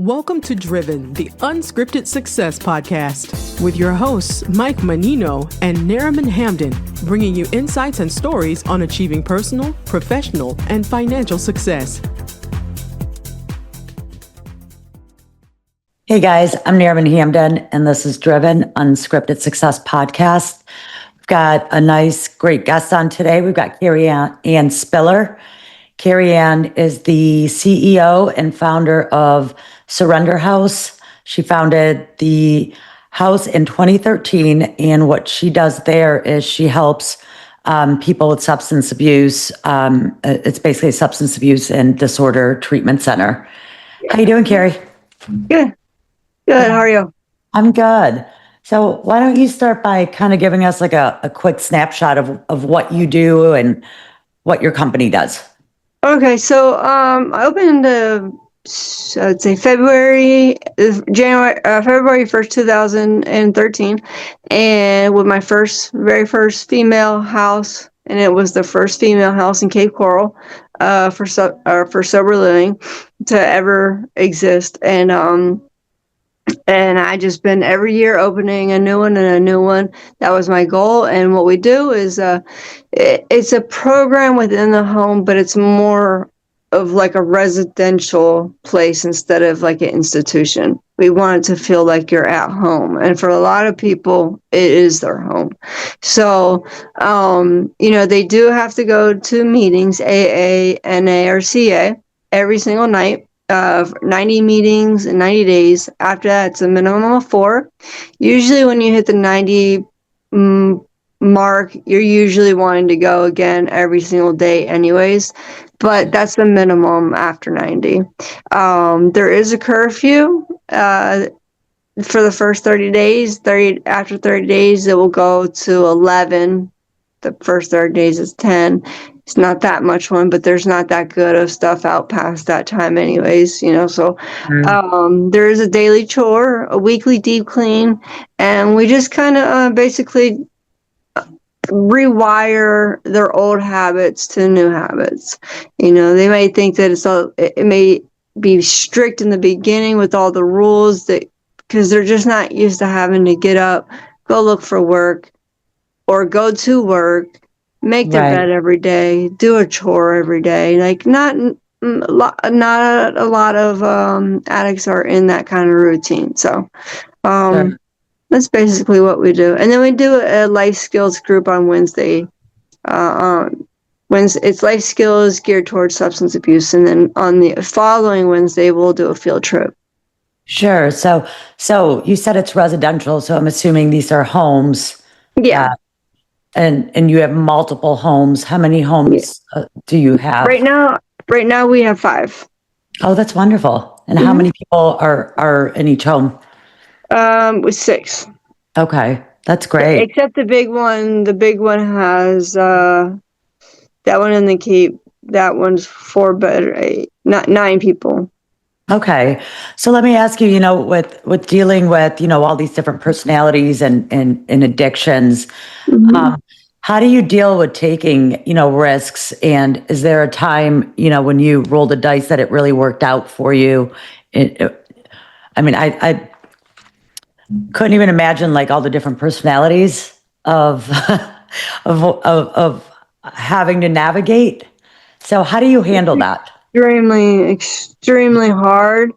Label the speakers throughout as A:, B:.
A: Welcome to Driven, the Unscripted Success Podcast, with your hosts, Mike Manino and Nareman Hamdan, bringing you insights and stories on achieving personal, professional, and financial success.
B: Hey guys, I'm Nareman Hamdan, and this is Driven, Unscripted Success Podcast. We've got a nice, great guest on today. We've got Kari-Anne Spiller. Kari-Anne is the CEO and founder of Surrender House. She founded the house in 2013, and what she does there is she helps people with substance abuse. It's basically a substance abuse and disorder treatment center. How you doing, Kari?
C: Good. How are you?
B: I'm good. So why don't you start by kind of giving us like a quick snapshot of what you do and what your company does?
C: Okay, so I opened I'd say February 1st, 2013, and with my very first female house, and it was the first female house in Cape Coral for sober living to ever exist, and I just been every year opening a new one and a new one. That was my goal. And what we do is it's a program within the home, but it's more of like a residential place instead of like an institution. We want it to feel like you're at home. And for a lot of people, it is their home. So, they do have to go to meetings, AA, NA, or CA, every single night. 90 meetings in 90 days. After that, it's a minimum of 4. Usually when you hit the 90 mark, you're usually wanting to go again every single day anyways, but that's the minimum after 90. There is a curfew for the first 30 days. After 30 days, it will go to 11. The first 30 days is 10. It's not that much one, but there's not that good of stuff out past that time anyways, so there is a daily chore, a weekly deep clean, and we just kind of basically rewire their old habits to new habits. They might think that it may be strict in the beginning with all the rules because they're just not used to having to get up, go look for work, or go to work, make their bed every day, do a chore every day. Like not a lot of addicts are in that kind of routine. So that's basically what we do. And then we do a life skills group on Wednesday. It's life skills geared towards substance abuse. And then on the following Wednesday, we'll do a field trip.
B: Sure. So you said it's residential, so I'm assuming these are homes.
C: Yeah.
B: And you have multiple homes. How many homes do you have?
C: Right now we have 5.
B: Oh, that's wonderful. And how many people are in each home?
C: With 6.
B: Okay, that's great.
C: Except the big one. The big one has that one in the Cape. That one's 4 bed, 9 people.
B: Okay, so let me ask you, with dealing with, all these different personalities and addictions, how do you deal with taking, risks? And is there a time, when you rolled the dice that it really worked out for you? I couldn't even imagine like all the different personalities of having to navigate. So how do you handle that? Extremely
C: hard.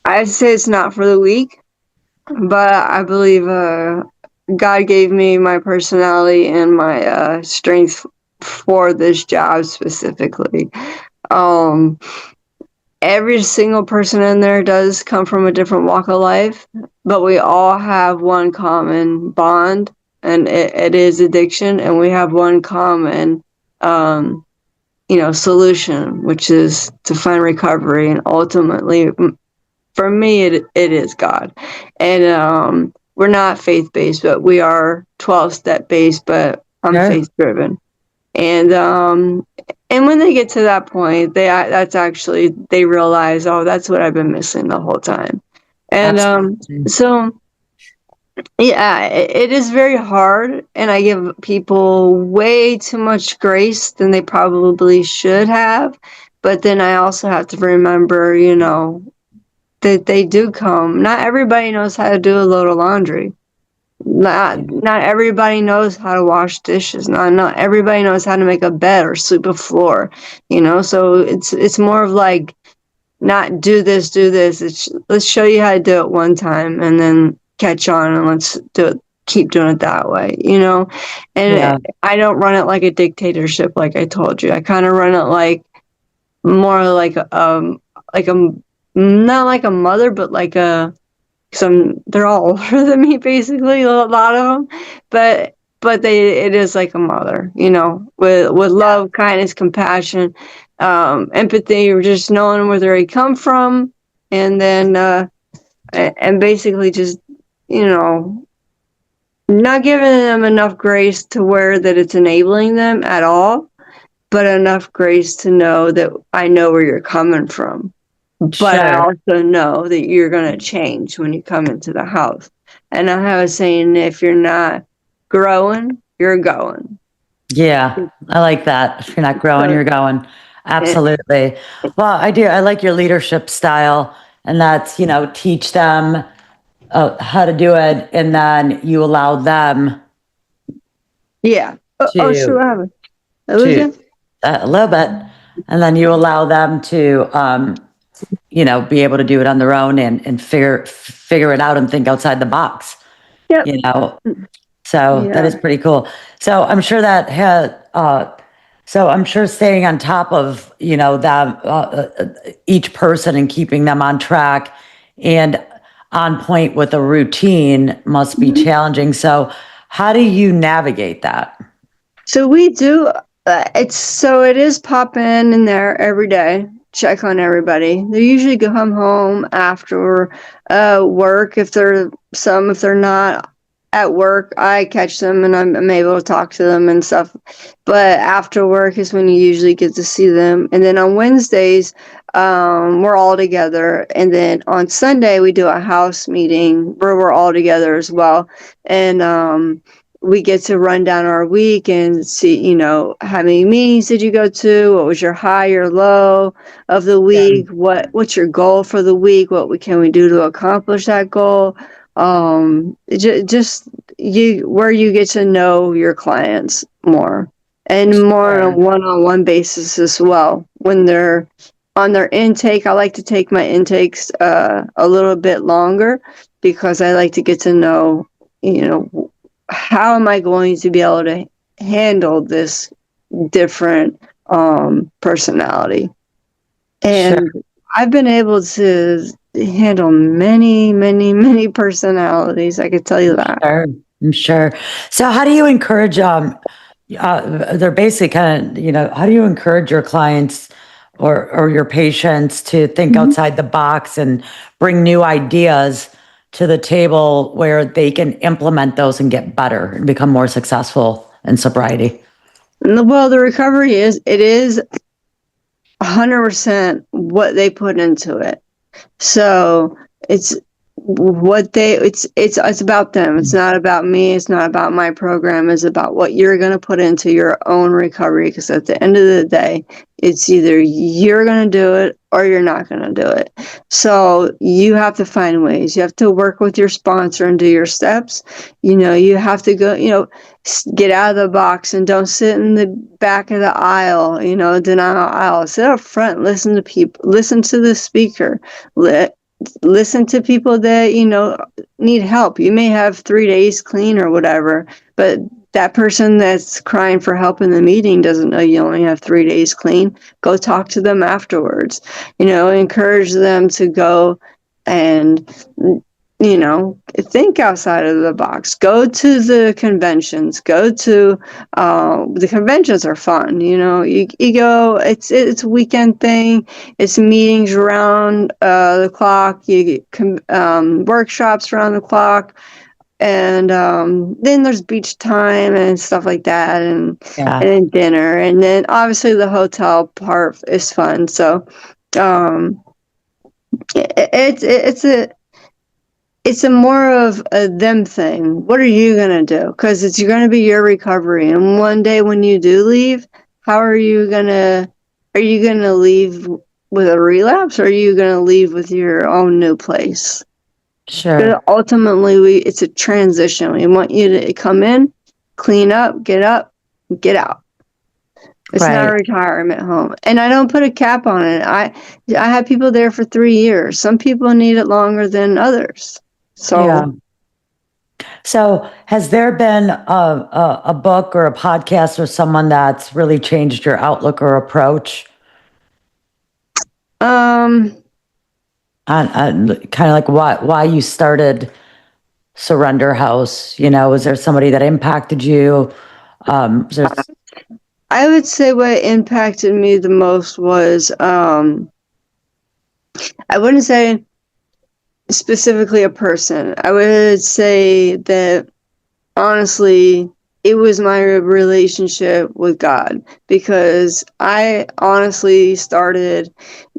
C: I'd say it's not for the weak, but I believe God gave me my personality and my strength for this job specifically. Every single person in there does come from a different walk of life, but we all have one common bond, and it is addiction, and we have one common solution, which is to find recovery. And ultimately, for me, it is God. And we're not faith-based, but we are 12-step based, but I'm faith-driven. And when they get to that point, they realize, oh, that's what I've been missing the whole time. And so Yeah, it is very hard, and I give people way too much grace than they probably should have, But then I also have to remember, that they do come. Not everybody knows how to do a load of laundry. Not everybody knows how to wash dishes. Not everybody knows how to make a bed or sweep a floor. So it's more of like, not do this. Let's show you how to do it one time and then catch on, and let's do it. Keep doing it that way, And I don't run it like a dictatorship, like I told you. I kind of run it like more like a not like a mother, but like they're all older than me, basically, a lot of them, but it is like a mother, with love, kindness, compassion, empathy, or just knowing where they come from, and then and basically just not giving them enough grace to where that it's enabling them at all, but enough grace to know that I know where you're coming from. But I also know that you're going to change when you come into the house. And I have a saying, if you're not growing, you're going.
B: Yeah, I like that. If you're not growing, you're going. Absolutely. Well, I do. I like your leadership style, and that's, teach them how to do it, and then you allow them
C: Yeah.
B: to,
C: Sure. What happened?
B: a little bit, and then you allow them to, be able to do it on their own and figure it out and think outside the box.
C: Yep.
B: So that is pretty cool. So I'm sure that I'm sure staying on top of, them, each person and keeping them on track and on point with a routine must be challenging. So how do you navigate that?
C: So we do, it is pop in there every day, check on everybody. They usually go home after work. If they're not at work, I catch them and I'm able to talk to them and stuff. But after work is when you usually get to see them. And then on Wednesdays, we're all together. And then on Sunday, we do a house meeting where we're all together as well. And we get to run down our week and see, how many meetings did you go to? What was your high or low of the week? Yeah. What's your goal for the week? What can we do to accomplish that goal? Just where you get to know your clients more and more on a one-on-one basis as well. When they're on their intake, I like to take my intakes a little bit longer because I like to get to know, how am I going to be able to handle this different personality? And I've been able to handle many, many, many personalities. I could tell you that.
B: I'm sure. So how do you encourage, they're basically kind of, how do you encourage your clients or your patients to think outside the box and bring new ideas to the table where they can implement those and get better and become more successful in sobriety?
C: Well, the recovery is 100% what they put into it. So it's about them. It's not about me. It's not about my program. It's about what you're going to put into your own recovery. Because at the end of the day, it's either you're going to do it or you're not going to do it. So you have to find ways. You have to work with your sponsor and do your steps. You have to go, get out of the box and don't sit in the back of the aisle, denial aisle. Sit up front, listen to people, listen to the speaker, listen to people that, need help. You may have 3 days clean or whatever, but that person that's crying for help in the meeting doesn't know you only have 3 days clean. Go talk to them afterwards. Encourage them to go and, think outside of the box. Go to the conventions. Go to the conventions are fun. You go. It's a weekend thing. It's meetings around the clock. You get workshops around the clock. And then there's beach time and stuff like that, and then dinner, and then obviously the hotel part is fun. So it's a more of a them thing. What are you gonna do? Because it's going to be your recovery, and one day when you do leave, how are you gonna are you going to leave with a relapse, or are you going to leave with your own new place?
B: Sure.
C: Ultimately, it's a transition. We want you to come in, clean up, get out. It's not a
B: Right.
C: retirement home. And I don't put a cap on it. I have people there for 3 years. Some people need it longer than others.
B: Yeah.
C: So,
B: So has there been a book or a podcast or someone that's really changed your outlook or approach
C: um,
B: on kind of like why you started Surrender House? Was there somebody that impacted you? Was there,
C: I would say what impacted me the most was, I wouldn't say specifically a person. I would say that honestly, it was my relationship with God, because I honestly started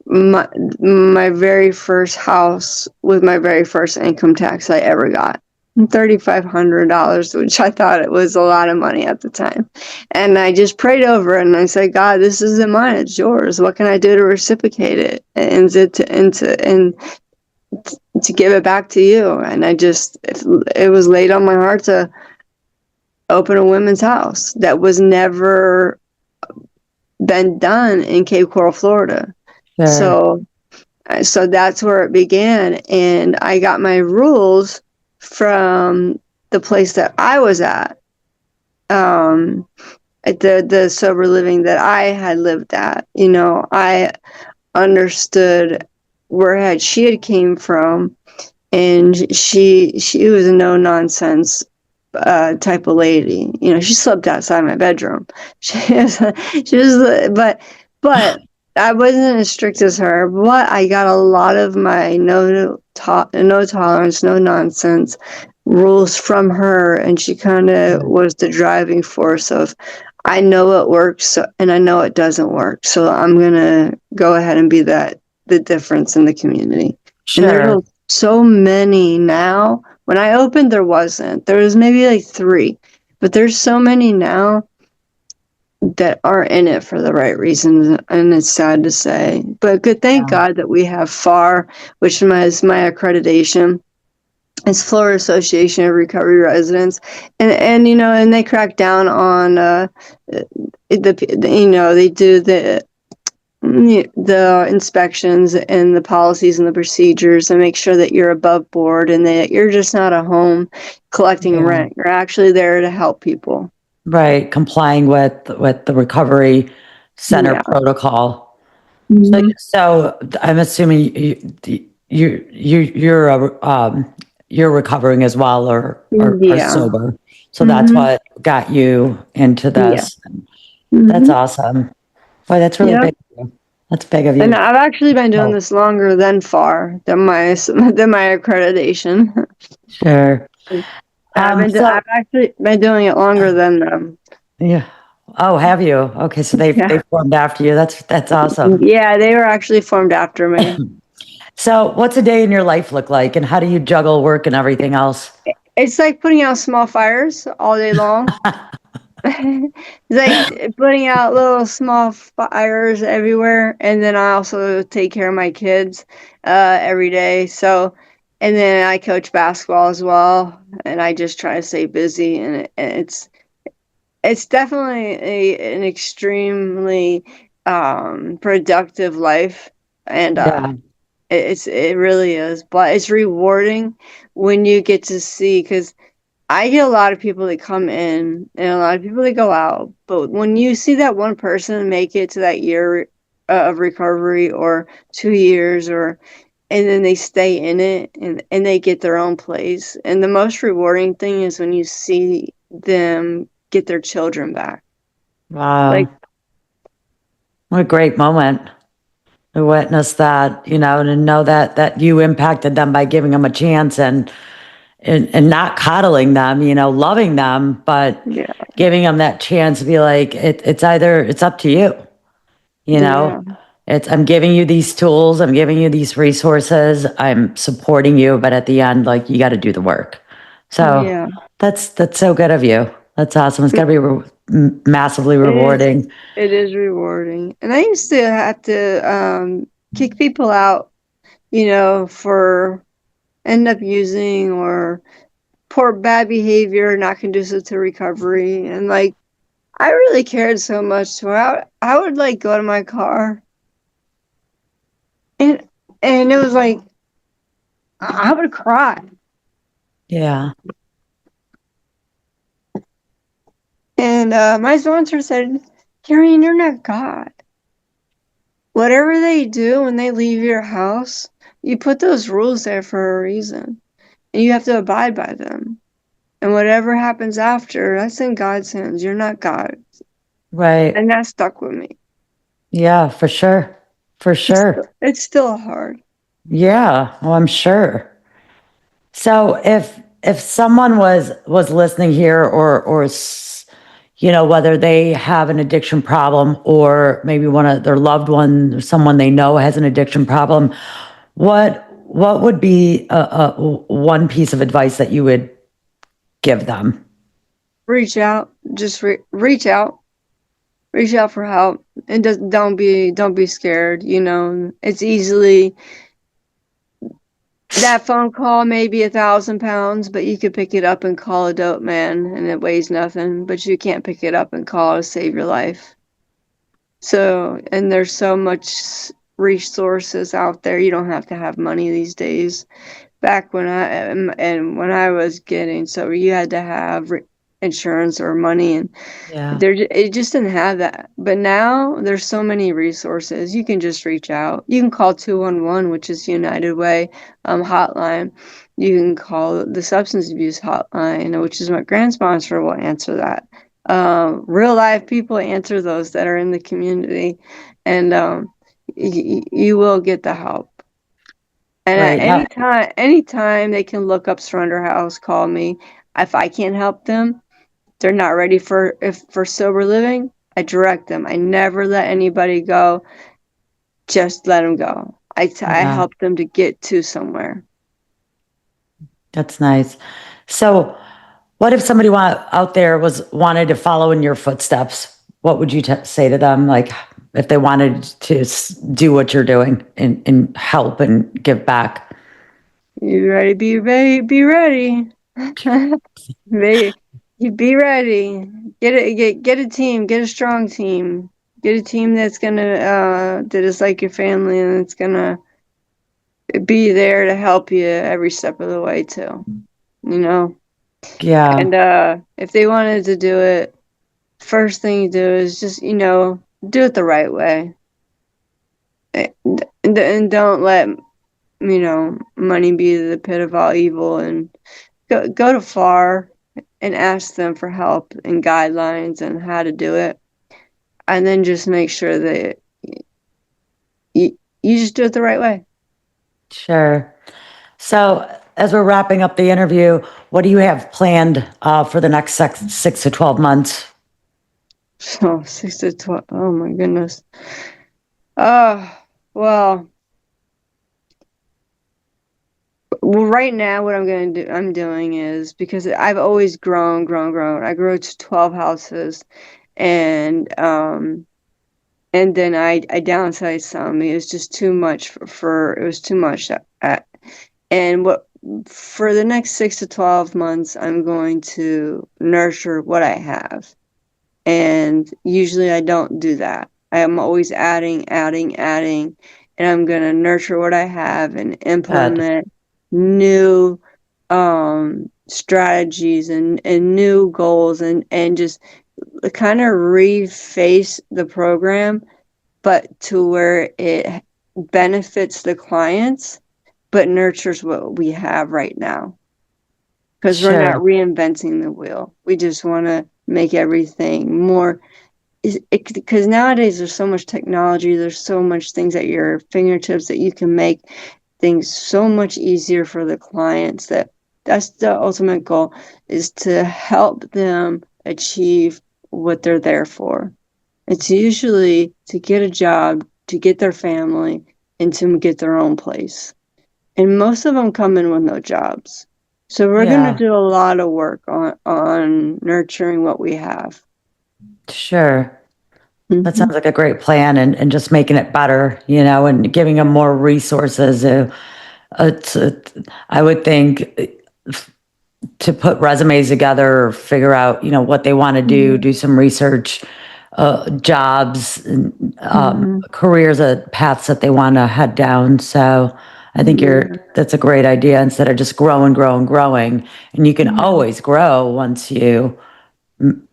C: my very first house with my very first income tax I ever got. $3,500, which I thought it was a lot of money at the time. And I just prayed over it and I said, God, this isn't mine, it's yours. What can I do to reciprocate it and to give it back to you? And it was laid on my heart to open a women's house that was never been done in Cape Coral, Florida.
B: there?
C: So that's where it began. And I got my rules from the place that I was at the sober living that I had lived at. I understood where she had came from, and she was a no nonsense type of lady. She slept outside my bedroom. But I wasn't as strict as her. But I got a lot of my no tolerance, no nonsense rules from her, and she kind of was the driving force of, I know what works and I know it doesn't work, so I'm gonna go ahead and be the difference in the community.
B: Sure.
C: And there's so many now. When I opened, there wasn't. There was maybe like 3, but there's so many now that are in it for the right reasons, and it's sad to say. But thank God that we have FAR, which is my accreditation. It's Florida Association of Recovery Residents, and they crack down on they do the inspections and the policies and the procedures, and make sure that you're above board and that you're just not a home collecting rent. You're actually there to help people.
B: Right, complying with the recovery center protocol.
C: Mm-hmm.
B: So I'm assuming you're recovering as well, or sober. So that's what got you into this.
C: Yeah.
B: That's awesome. Boy, that's really big of you. That's big of you.
C: And I've actually been doing this longer than FAR, than my accreditation.
B: Sure.
C: I've actually been doing it longer than them.
B: Yeah. Oh, have you? Okay, so they formed after you. That's awesome.
C: Yeah, they were actually formed after me.
B: So what's a day in your life look like, and how do you juggle work and everything else?
C: It's like putting out small fires all day long. It's like putting out little small fires everywhere. And then I also take care of my kids every day. So, and then I coach basketball as well. And I just try to stay busy. And it's definitely an extremely productive life. And it really is. But it's rewarding when you get to see, because I get a lot of people that come in and a lot of people that go out. But when you see that one person make it to that year of recovery, or 2 years, and then they stay in it and they get their own place. And the most rewarding thing is when you see them get their children back.
B: Wow. What a great moment to witness that, and to know that you impacted them by giving them a chance and not coddling them, loving them, but giving them that chance to be like, it's up to you, I'm giving you these tools, I'm giving you these resources, I'm supporting you, but at the end, you got to do the work. So that's so good of you. That's awesome. It's got to be massively rewarding.
C: It is rewarding. And I used to have to kick people out, for end up using or poor bad behavior, not conducive to recovery. And like, I really cared so much to where I would like go to my car and it was like, I would cry.
B: Yeah.
C: And my sponsor said, Kari-Anne, you're not God. Whatever they do when they leave your house, you put those rules there for a reason. And you have to abide by them. And whatever happens after, that's in God's hands. You're not God.
B: Right.
C: And that stuck with me.
B: Yeah, for sure. For sure.
C: It's still hard.
B: Yeah, well, I'm sure. So if someone was listening here or whether they have an addiction problem or maybe one of their loved ones or someone they know has an addiction problem, what would be a one piece of advice that you would give them?
C: Reach out. Just reach out. Reach out for help. And don't be scared. It's easily, that phone call may be 1,000 pounds, but you could pick it up and call a dope man and it weighs nothing, but you can't pick it up and call to save your life. So, and there's so much resources out there. You don't have to have money these days. Back when I was getting sober, you had to have insurance or money, and it just didn't have that. But now there's so many resources. You can just reach out. You can call 211, which is United Way hotline. You can call the substance abuse hotline, which is my grand sponsor will answer that. Real life people answer those that are in the community, and you will get the help. And anytime they can look up Surrender House, call me. If I can't help them, they're not ready for sober living, I direct them. I never let anybody go. Just let them go. I help them to get to somewhere.
B: That's nice. So what if somebody out there wanted to follow in your footsteps? What would you say to them? Like if they wanted to do what you're doing and help and give back?
C: You ready? Be ready. Be ready. Be ready. Get a team. Get a strong team. Get a team that's gonna that is like your family and it's gonna be there to help you every step of the way too.
B: Yeah.
C: And if they wanted to do it, first thing you do is just do it the right way. And don't let money be the pit of all evil, and go to FAR and ask them for help and guidelines and how to do it, and then just make sure that you just do it the right way.
B: Sure. So as we're wrapping up the interview, what do you have planned for the next 6 to 12 months?
C: So 6 to 12. Oh my goodness. Well, right now what I'm doing is, because I've always grown. I grew to 12 houses, and then I downsized some. It was just too much it was too much. And for the next 6 to 12 months, I'm going to nurture what I have. And usually I don't do that. I am always adding, and I'm going to nurture what I have and implement new strategies and new goals and just kind of reface the program, but to where it benefits the clients, but nurtures what we have right now. Because we're not reinventing the wheel. We just want to make everything more, because nowadays there's so much technology, there's so much things at your fingertips that you can make things so much easier for the clients. That's the ultimate goal, is to help them achieve what they're there for. It's usually to get a job, to get their family, and to get their own place. And most of them come in with no jobs. So we're going to do a lot of work on nurturing what we have.
B: Sure. That
C: Mhm.
B: sounds like a great plan, and just making it better, and giving them more resources. I would think to put resumes together or figure out, what they want to do some research, jobs, and, careers, paths that they want to head down. So I think that's a great idea instead of just growing, growing, growing. And you can always grow once you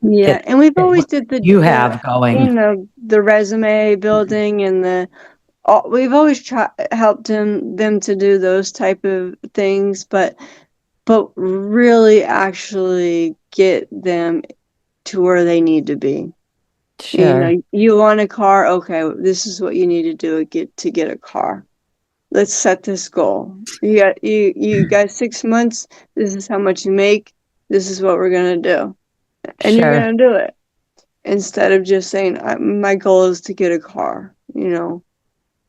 C: Yeah,
B: get
C: and we've always
B: what
C: did
B: you have going.
C: the resume building and we've always helped them to do those type of things, but really actually get them to where they need to be.
B: Sure.
C: You want a car, okay, this is what you need to do to get a car. Let's set this goal. You got 6 months, this is how much you make, this is what we're gonna do. And you're
B: Sure.
C: gonna do it. Instead of just saying, my goal is to get a car, I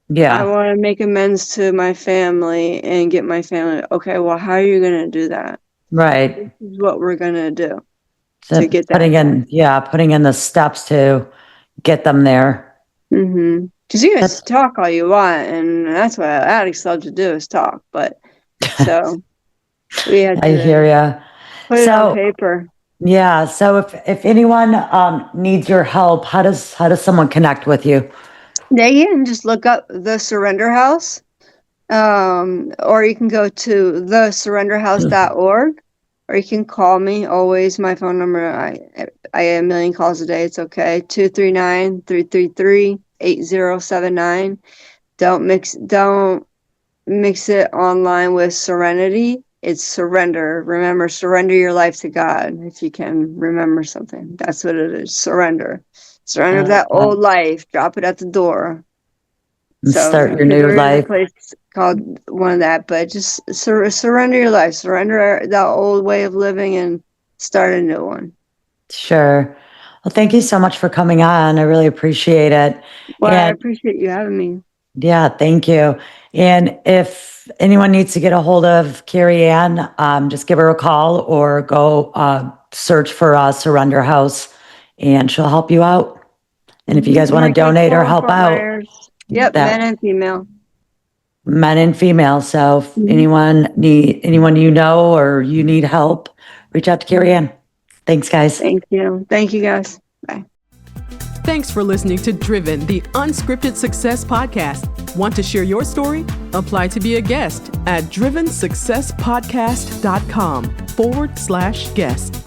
B: Yeah.
C: want to make amends to my family and get my family. Okay, well, how are you going to do that? This
B: Right.
C: is what we're going to do
B: So
C: to get that
B: putting
C: done.
B: putting in the steps to get them there.
C: Because you guys
B: That's
C: talk all you want, and that's what addicts love to do is talk. But so we had
B: I
C: to
B: hear ya.
C: put it on
B: So
C: paper.
B: yeah. So if anyone needs your help, how does someone connect with you?
C: They can just look up the Surrender House, or you can go to thesurrenderhouse.org, or you can call me. Always my phone number. I get a million calls a day. It's okay. 239-333-8079. Don't mix it online with serenity. It's surrender. Remember, surrender your life to God. If you can remember something, that's what it is. Surrender. Surrender that old life. Drop it at the door.
B: And
C: So
B: start your new
C: there is a
B: life.
C: place called one of that, but just surrender your life, surrender that old way of living, and start a new one.
B: Sure. Well, thank you so much for coming on. I really appreciate it.
C: Well, I
B: And
C: appreciate you having me.
B: yeah, thank you. And if anyone needs to get a hold of Kari-Anne, just give her a call or go search for Surrender House, and she'll help you out. And if you guys want to
C: I got
B: donate or
C: Paul
B: help
C: Fort
B: out,
C: Myers. Yep, men
B: that
C: and female.
B: men and female. So if anyone or you need help, reach out to Kari-Anne. Thanks, guys.
C: Thank you. Thank you, guys. Bye.
A: Thanks for listening to Driven, the Unscripted Success Podcast. Want to share your story? Apply to be a guest at drivensuccesspodcast.com/guest.